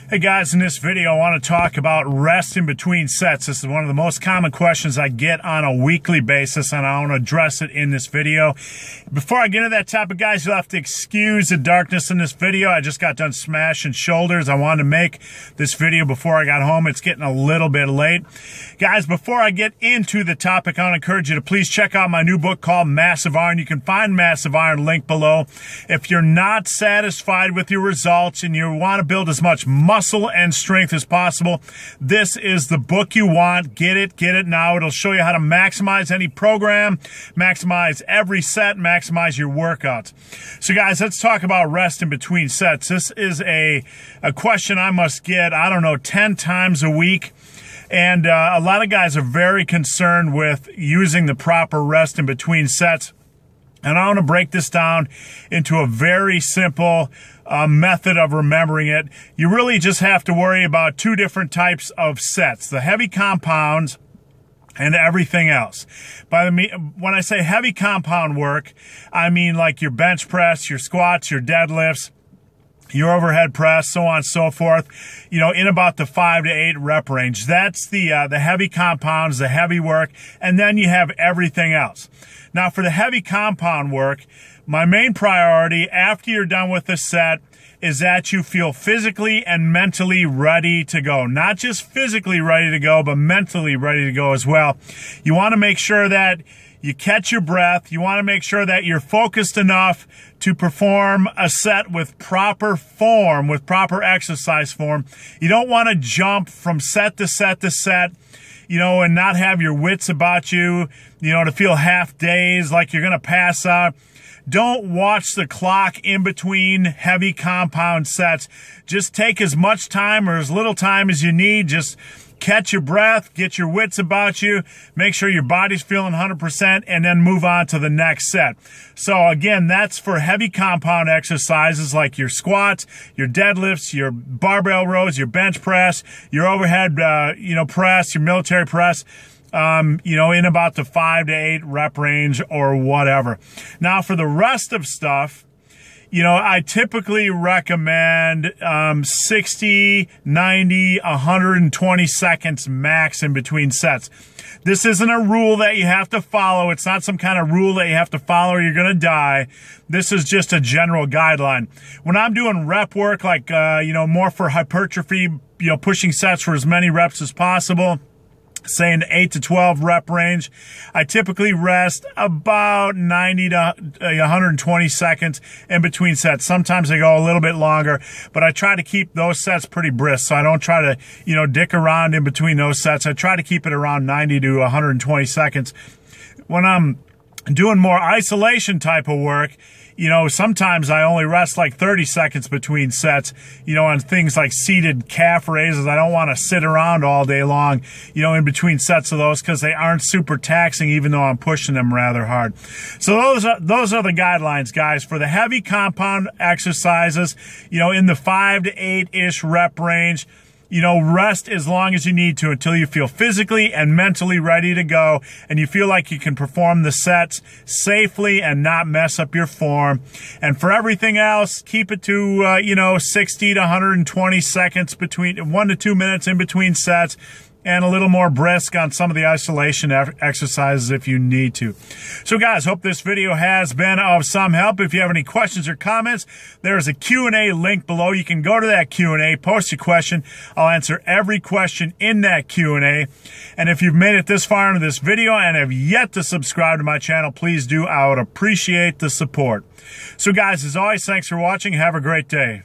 Hey guys, in this video I want to talk about rest in between sets. This is one of the most common questions I get on a weekly basis, and I want to address it in this video. Before I get into that topic, guys, you'll have to excuse the darkness in this video. I just got done smashing shoulders. I wanted to make this video before I got home. It's getting a little bit late. Guys, before I get into the topic, I want to encourage you to please check out my new book called Massive Iron. You can find Massive Iron linked below. If you're not satisfied with your results and you want to build as much muscle and strength as possible, this is the book you want. Get it now. It'll show you how to maximize any program, maximize every set, maximize your workouts. So guys, let's talk about rest in between sets. This is a question I must get, I don't know, 10 times a week. And a lot of guys are very concerned with using the proper rest in between sets. And I want to break this down into a very simple method of remembering it. You really just have to worry about two different types of sets: the heavy compounds and everything else. When I say heavy compound work, I mean like your bench press, your squats, your deadlifts, your overhead press, so on and so forth, you know, in about the 5 to 8 rep range. That's the heavy compounds, the heavy work, and then you have everything else. Now, for the heavy compound work, my main priority after you're done with the set is that you feel physically and mentally ready to go. Not just physically ready to go, but mentally ready to go as well. You want to make sure that you catch your breath. You want to make sure that you're focused enough to perform a set with proper form, with proper exercise form. You don't want to jump from set to set to set, you know, and not have your wits about you, you know, to feel half dazed, like you're going to pass out. Don't watch the clock in between heavy compound sets. Just take as much time or as little time as you need. Just catch your breath, get your wits about you, make sure your body's feeling 100%, and then move on to the next set. So again, that's for heavy compound exercises like your squats, your deadlifts, your barbell rows, your bench press, your overhead, press, your military press, in about the 5 to 8 rep range or whatever. Now for the rest of stuff, you know, I typically recommend 60, 90, 120 seconds max in between sets. This isn't a rule that you have to follow. It's not some kind of rule that you have to follow or you're going to die. This is just a general guideline. When I'm doing rep work, like, more for hypertrophy, pushing sets for as many reps as possible, say in the 8 to 12 rep range, I typically rest about 90 to 120 seconds in between sets. Sometimes I go a little bit longer, but I try to keep those sets pretty brisk, so I don't try to, dick around in between those sets. I try to keep it around 90 to 120 seconds. When I'm doing more isolation type of work, sometimes I only rest like 30 seconds between sets, on things like seated calf raises. I don't want to sit around all day long, in between sets of those because they aren't super taxing, even though I'm pushing them rather hard. So those are the guidelines, guys, for the heavy compound exercises, in the 5 to 8-ish rep range. Rest as long as you need to until you feel physically and mentally ready to go and you feel like you can perform the sets safely and not mess up your form. And for everything else, keep it to, 60 to 120 seconds between 1 to 2 minutes in between sets, and a little more brisk on some of the isolation exercises if you need to. So guys, hope this video has been of some help. If you have any questions or comments, there's a Q&A link below. You can go to that Q&A, post your question. I'll answer every question in that Q&A. And if you've made it this far into this video and have yet to subscribe to my channel, please do. I would appreciate the support. So guys, as always, thanks for watching. Have a great day.